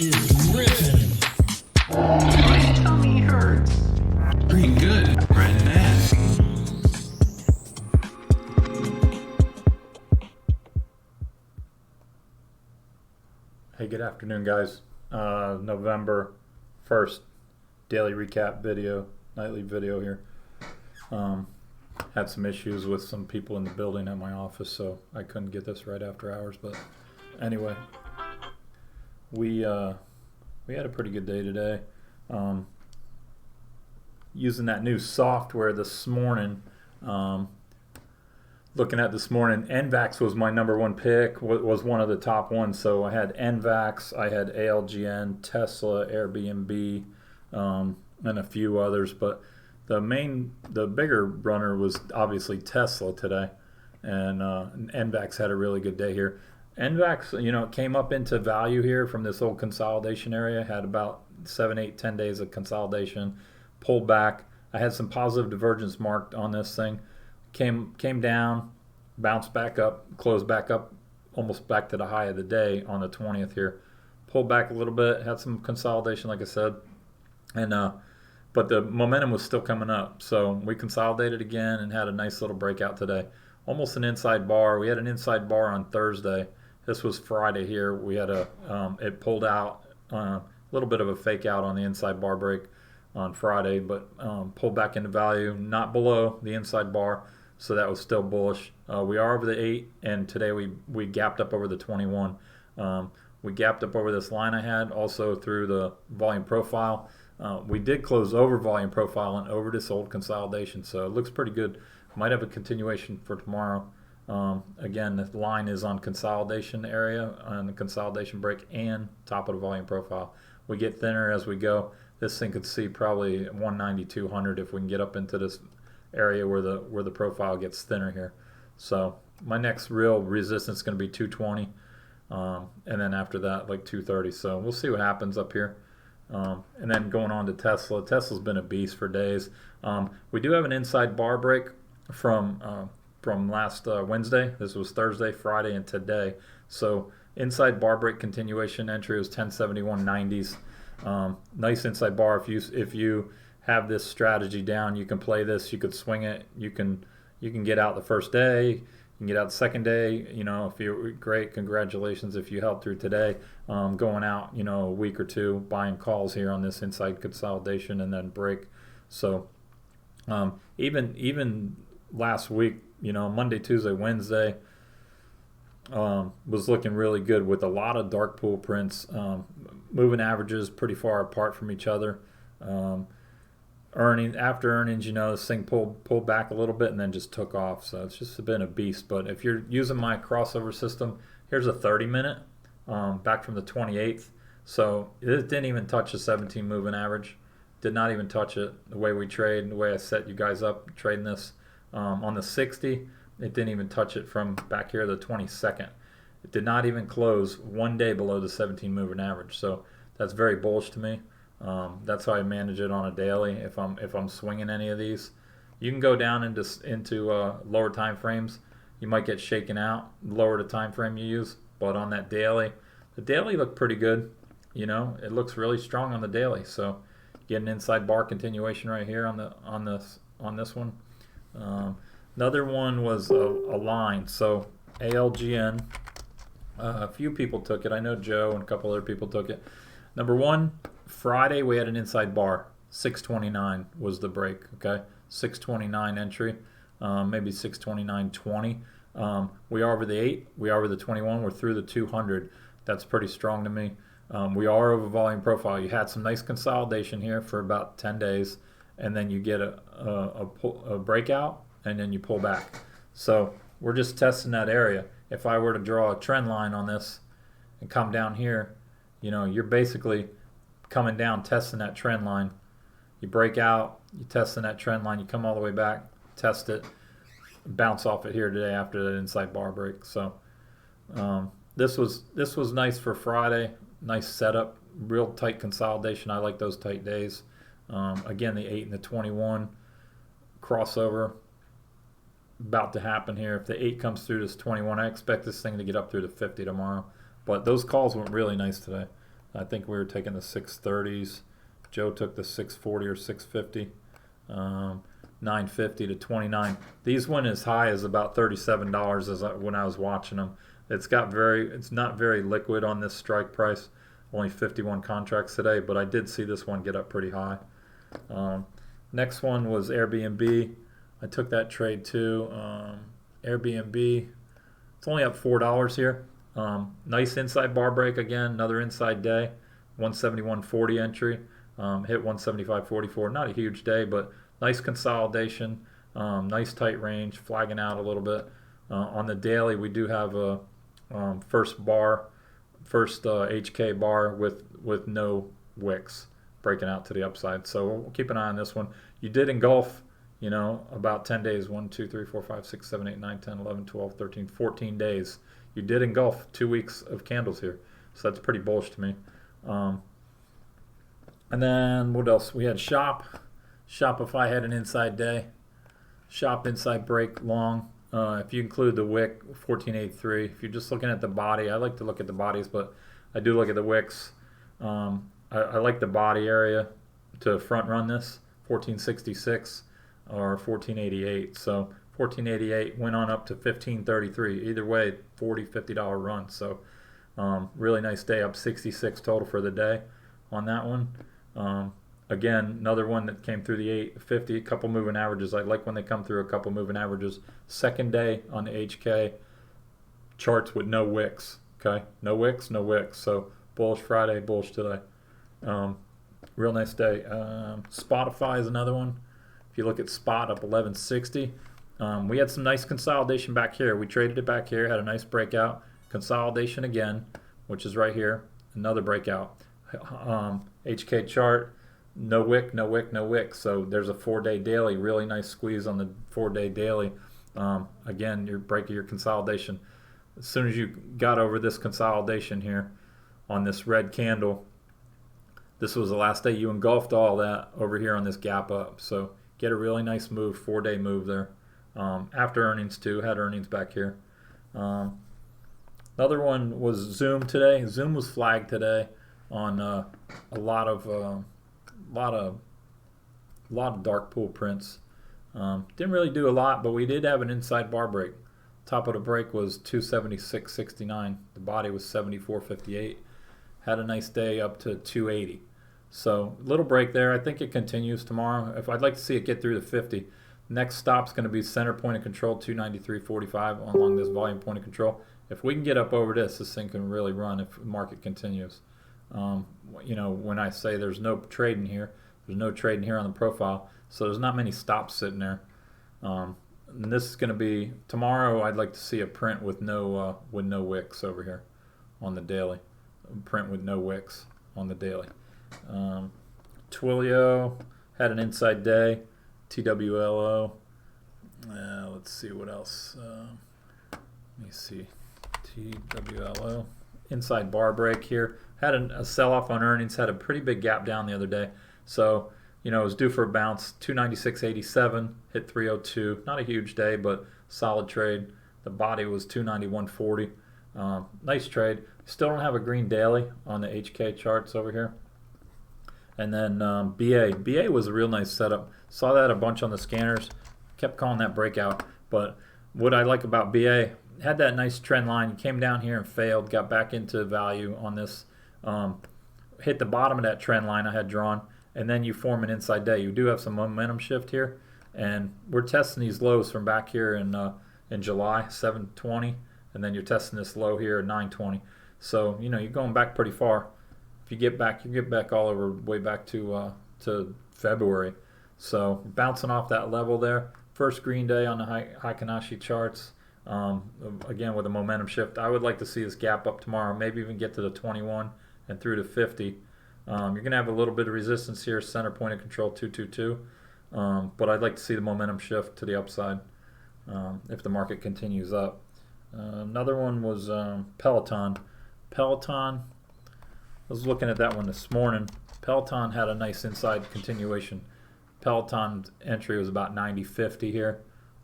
is ripping. My tummy hurts. Pretty good, red bad. Hey, good afternoon, guys. November 1st, daily recap video, nightly video here. Had some issues with some people in the building at my office, so I couldn't get this right after hours. But anyway, we had a pretty good day today. Using that new software this morning. Looking at this morning, NVAX was my number one pick, was one of the top ones. So I had NVAX, I had ALGN, Tesla, Airbnb, and a few others. But the bigger runner was obviously Tesla today. And NVAX had a really good day here. NVAX, it came up into value here from this old consolidation area, had about 7, 8, 10 days of consolidation, pulled back. I had some positive divergence marked on this thing. Came down, bounced back up, closed back up, almost back to the high of the day on the 20th here. Pulled back a little bit, had some consolidation, like I said, and but the momentum was still coming up. So we consolidated again and had a nice little breakout today. Almost an inside bar. We had an inside bar on Thursday. This was Friday here. We had it pulled out, a little bit of a fake out on the inside bar break on Friday, but pulled back into value, not below the inside bar. So that was still bullish. We are over the 8, and today we gapped up over the 21. We gapped up over this line I had, also through the volume profile. We did close over volume profile and over this old consolidation, so it looks pretty good. Might have a continuation for tomorrow. Again, the line is on consolidation area, on the consolidation break and top of the volume profile. We get thinner as we go. This thing could see probably 190, 200 if we can get up into this area where the profile gets thinner here. So my next real resistance is going to be 220, and then after that like 230. So we'll see what happens up here. And then going on to Tesla. Tesla's been a beast for days. We do have an inside bar break from last Wednesday. This was Thursday, Friday, and today. So inside bar break continuation entry was 1071.90s. Nice inside bar. If you have this strategy down, you can play this. You could swing it. You can get out the first day. You can get out the second day. If you're great, congratulations if you held through today. Going out, a week or two, buying calls here on this inside consolidation and then break. So even last week, Monday, Tuesday, Wednesday was looking really good with a lot of dark pool prints. Moving averages pretty far apart from each other. After earnings, this thing pulled back a little bit and then just took off. So it's just been a beast. But if you're using my crossover system, here's a 30-minute back from the 28th. So it didn't even touch the 17 moving average. Did not even touch it. The way we trade, the way I set you guys up trading this on the 60, it didn't even touch it from back here the 22nd. It did not even close one day below the 17 moving average. So that's very bullish to me. That's how I manage it on a daily. If I'm swinging any of these, you can go down into lower time frames. You might get shaken out. Lower the time frame you use, but on that daily, the daily looked pretty good. It looks really strong on the daily. So get an inside bar continuation right here on this one. Another one was a line. So ALGN. A few people took it. I know Joe and a couple other people took it. Number one, Friday we had an inside bar. 629 was the break. Okay, 629 entry, maybe 629.20. We are over the 8. We are over the 21. We're through the 200. That's pretty strong to me. We are over volume profile. You had some nice consolidation here for about 10 days, and then you get a breakout, and then you pull back. So we're just testing that area. If I were to draw a trend line on this and come down here, you're basically coming down, testing that trend line. You break out, you testing that trend line, you come all the way back, test it, bounce off it here today after that inside bar break. So this was nice for Friday. Nice setup, real tight consolidation. I like those tight days. Again, the 8 and the 21 crossover about to happen here. If the 8 comes through this 21, I expect this thing to get up through the 50 tomorrow. But those calls went really nice today. I think we were taking the 630s. Joe took the 640 or 650. 950 to 29. These went as high as about $37 when I was watching them. It's not very liquid on this strike price. Only 51 contracts today, but I did see this one get up pretty high. Next one was Airbnb. I took that trade too. Airbnb, it's only up $4 here. Nice inside bar break again, another inside day. 171.40 entry. Hit 175.44. Not a huge day, but nice consolidation. Nice tight range, flagging out a little bit. On the daily, we do have a first HK bar with no wicks breaking out to the upside. So we'll keep an eye on this one. You did engulf, about 10 days. 1, 2, 3, 4, 5, 6, 7, 8, 9, 10, 11, 12, 13, 14 days. You did engulf 2 weeks of candles here. So that's pretty bullish to me. And then what else? We had Shop. Shopify had an inside day. Shop inside break long. If you include the wick, 1483. If you're just looking at the body, I like to look at the bodies, but I do look at the wicks. I like the body area to front run this, 1466 or 1488. So 1488 went on up to 1533. Either way, $40, $50 run. So really nice day, up 66 total for the day on that one. Again, another one that came through the 850, a couple moving averages. I like when they come through a couple moving averages. Second day on the HK charts with no wicks. Okay, no wicks, no wicks. So bullish Friday, bullish today. Real nice day. Spotify is another one. If you look at Spot, up 1160. We had some nice consolidation back here. We traded it back here, had a nice breakout. Consolidation again, which is right here. Another breakout. HK chart. No wick, no wick, no wick. So there's a 4-day daily. Really nice squeeze on the 4-day daily. Again, you're breaking your consolidation. As soon as you got over this consolidation here on this red candle, this was the last day you engulfed all that over here on this gap up. So get a really nice move, 4-day move there. After earnings too, had earnings back here. Another one was Zoom today. Zoom was flagged today on a lot of dark pool prints. Didn't really do a lot, but we did have an inside bar break. Top of the break was 276.69. The body was 74.58. Had a nice day up to 280. So little break there. I think it continues tomorrow. If I'd like to see it get through the 50. Next stop's going to be center point of control 293.45 along this volume point of control. If we can get up over this thing can really run if the market continues. When I say there's no trading here, there's no trading here on the profile, so there's not many stops sitting there. And this is going to be tomorrow. I'd like to see a print with no wicks over here on the daily. Print with no wicks on the daily. Twilio had an inside day. TWLO. Let's see what else. Let me see. TWLO. Inside bar break here. Had a sell-off on earnings. Had a pretty big gap down the other day. So, it was due for a bounce. 296.87. Hit 302. Not a huge day, but solid trade. The body was 291.40. Nice trade. Still don't have a green daily on the HK charts over here. And then BA was a real nice setup. Saw that a bunch on the scanners. Kept calling that breakout. But what I like about BA, had that nice trend line. Came down here and failed. Got back into value on this. Hit the bottom of that trend line I had drawn. And then you form an inside day. You do have some momentum shift here. And we're testing these lows from back here in July, 720. And then you're testing this low here at 920. So, you're going back pretty far. If you get back, you get back all over way back to February. So bouncing off that level there. First green day on the Heikin-Ashi charts. Again with a momentum shift. I would like to see this gap up tomorrow. Maybe even get to the 21 and through to 50. You're going to have a little bit of resistance here. Center point of control 222. But I'd like to see the momentum shift to the upside if the market continues up. Another one was Peloton. Peloton. I was looking at that one this morning. Peloton had a nice inside continuation. Peloton's entry was about 90.50 here.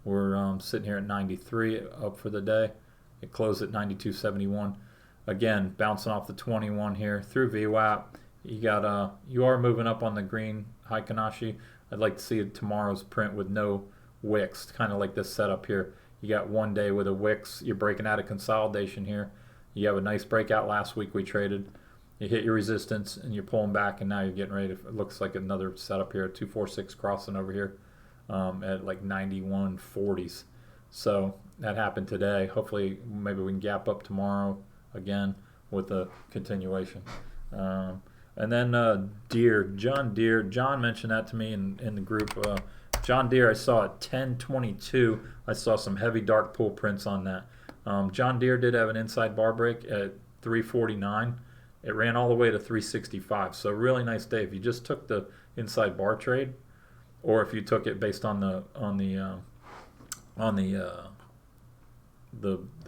We're sitting here at 93 up for the day. It closed at 92.71. again, bouncing off the 21 here through VWAP. You are moving up on the green Heikinashi. I'd like to see tomorrow's print with no wicks, kind of like this setup here. You got one day with a wicks. You're breaking out of consolidation here. You have a nice breakout last week we traded. You hit your resistance and you're pulling back, and now you're getting ready to, it looks like another setup here, 246 crossing over here at like 91.40s. So that happened today. Hopefully maybe we can gap up tomorrow again with a continuation. And then John Deere. John mentioned that to me in the group. John Deere, I saw at 10.22. I saw some heavy dark pool prints on that. John Deere did have an inside bar break at 349. It ran all the way to 365. So really nice day. If you just took the inside bar trade, or if you took it based on the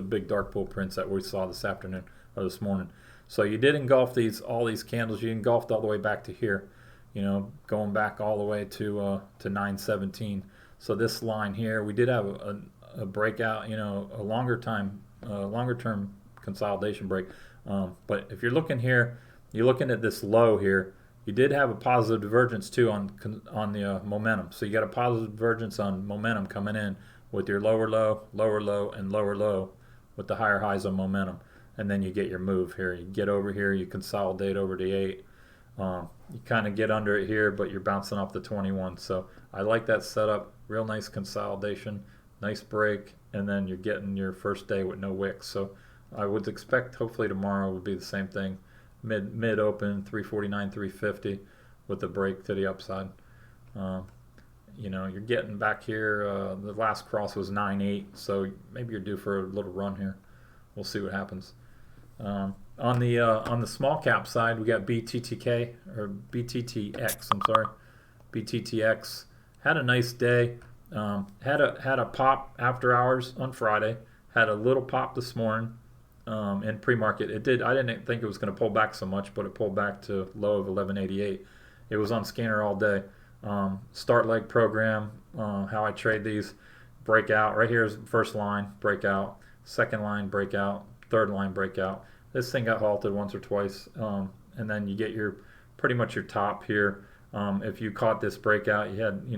big dark pool prints that we saw this afternoon or this morning. So you did engulf all these candles. You engulfed all the way back to here, going back all the way to 917. So this line here, we did have a breakout, a longer term consolidation break. But if you're looking here, you're looking at this low here. You did have a positive divergence too on the momentum. So you got a positive divergence on momentum coming in with your lower low, and lower low with the higher highs on momentum. And then you get your move here. You get over here, you consolidate over the 8. You kind of get under it here, but you're bouncing off the 21. So I like that setup. Real nice consolidation, nice break, and then you're getting your first day with no wicks. So I would expect hopefully tomorrow would be the same thing. Mid open 349, 350 with the break to the upside. You're getting back here. The last cross was 9.8, so maybe you're due for a little run here. We'll see what happens. On the small cap side, we got BTTK or BTTX. I'm sorry, BTTX had a nice day. Had a pop after hours on Friday. Had a little pop this morning in pre-market. It did. I didn't think it was going to pull back so much, but it pulled back to low of 1188. It was on scanner all day. Start leg program. How I trade these. Breakout. Right here is first line breakout. Second line breakout. Third line breakout. This thing got halted once or twice, and then you get pretty much your top here. If you caught this breakout, you had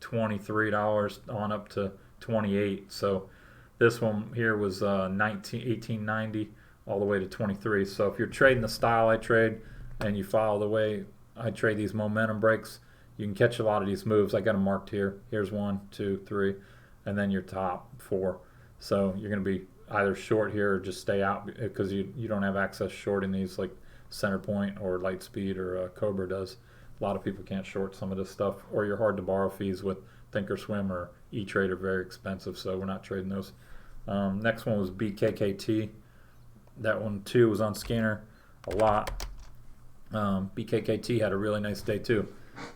$23 on up to 28. So this one here was 1890 all the way to 23. So if you're trading the style I trade and you follow the way I trade these momentum breaks, you can catch a lot of these moves. I got them marked here. Here's 1, 2, 3, and then your top 4. So you're going to be either short here or just stay out because you don't have access shorting these like Centerpoint or Lightspeed or Cobra does. A lot of people can't short some of this stuff, or you're hard to borrow fees with Thinkorswim or E-Trade are very expensive, so we're not trading those. Next one was Bkkt. That one too was on scanner a lot. Bkkt had a really nice day too.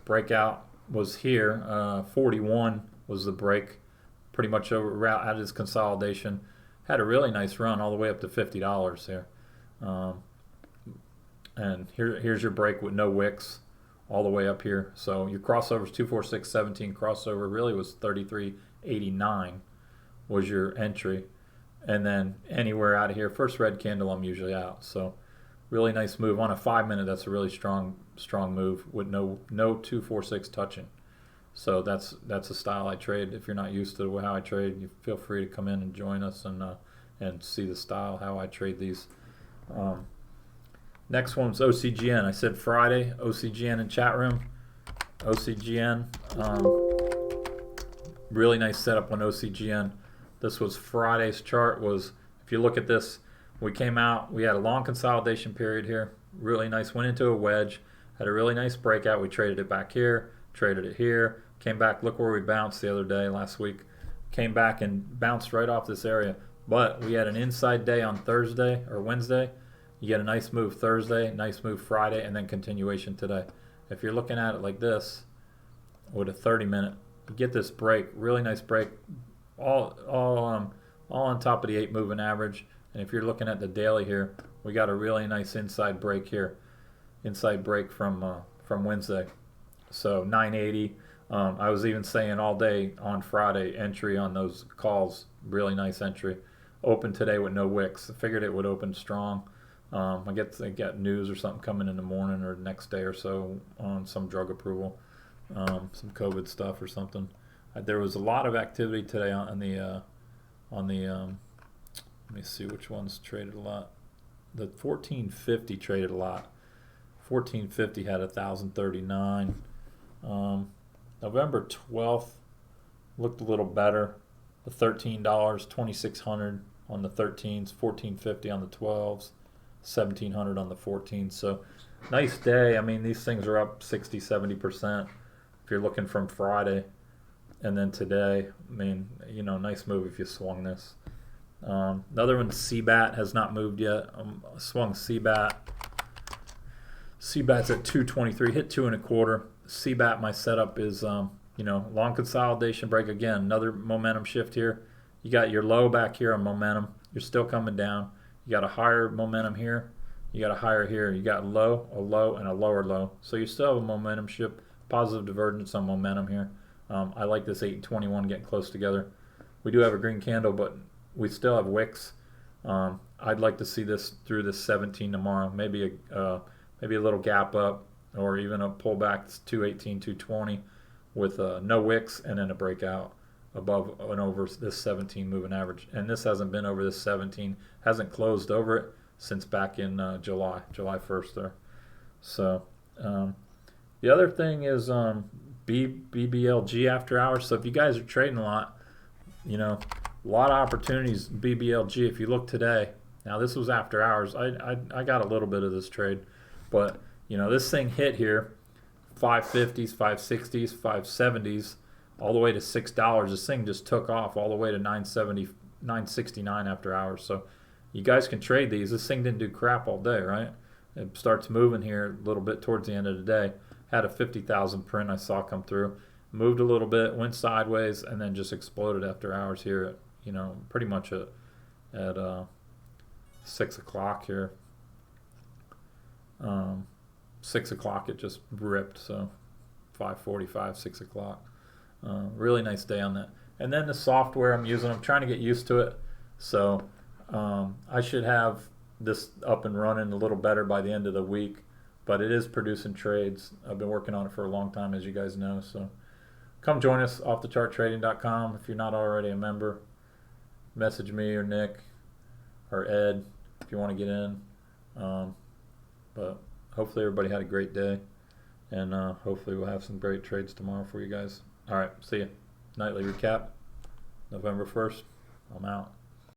Breakout was here. 41 was the break. Pretty much over out of his consolidation. Had a really nice run all the way up to $50 here. And here's your break with no wicks all the way up here. So your crossovers 246.17 crossover really was 33.89 was your entry. And then anywhere out of here, first red candle I'm usually out. So really nice move on a 5-minute. That's a really strong move with no 246 touching. So that's a style I trade. If you're not used to how I trade, you feel free to come in and join us and see the style how I trade these. Next one's OCGN. I said Friday, OCGN in chat room. OCGN, really nice setup on OCGN. This was Friday's chart. If you look at this, we came out, we had a long consolidation period here. Really nice, went into a wedge, had a really nice breakout. We traded it back here, traded it here, came back. Look where we bounced the other day last week. Came back and bounced right off this area. But we had an inside day on Thursday or Wednesday. You get a nice move Thursday, nice move Friday, and then continuation today. If you're looking at it like this, with a 30-minute, you get this break, really nice break, all on top of the 8 moving average. And if you're looking at the daily here, we got a really nice inside break here, inside break from Wednesday. So 980. I was even saying all day on Friday entry on those calls, really nice entry. opened today with no wicks. I figured it would open strong. I guess they got news or something coming in the morning or the next day or so on some drug approval, some COVID stuff or something. There was a lot of activity today on the let me see which ones traded a lot. The 1450 traded a lot. 1450 had 1,039. November 12th looked a little better. The $13, 2,600 on the 13s, 1450 on the 12s, 1,700 on the 14s. So nice day. I mean, these things are up 60, 70%. If you're looking from Friday and then today, I mean, you know, nice move if you swung this. Another one, CBAT, has not moved yet. Swung CBAT. CBAT's at 223, hit 2.25. CBAT, my setup is, you know, long consolidation break again. Another momentum shift here. You got your low back here on momentum. You're still coming down. You got a higher momentum here. You got a higher here. You got a low, and a lower low. So you still have a momentum shift, positive divergence on momentum here. I like this 8 and 21 getting close together. We do have a green candle, but we still have wicks. I'd like to see this through this 17 tomorrow. Maybe a little gap up, or even a pullback to 218, 220 with no wicks, and then a breakout above and over this 17 moving average. And this hasn't been over this 17, hasn't closed over it since back in July 1st there. So the other thing is BBLG after hours. So if you guys are trading a lot, you know, a lot of opportunities BBLG. If you look today, now this was after hours. I got a little bit of this trade, but you know, this thing hit here 550s, 560s, 570s, all the way to $6. This thing just took off all the way to 970, 969 after hours. So you guys can trade these. This thing didn't do crap all day, right? It starts moving here a little bit towards the end of the day. Had a 50,000 print I saw come through. Moved a little bit, went sideways, and then just exploded after hours here at, you know, pretty much at 6 o'clock here. 6 o'clock it just ripped, so 5:45, 6 o'clock. Really nice day on that. And then the software I'm using, I'm trying to get used to it. So I should have this up and running a little better by the end of the week. But it is producing trades. I've been working on it for a long time, as you guys know. So come join us, offtecharttrading.com. If you're not already a member, message me or Nick or Ed if you want to get in. But hopefully everybody had a great day. And hopefully we'll have some great trades tomorrow for you guys. All right, see you. Nightly recap, November 1st. I'm out.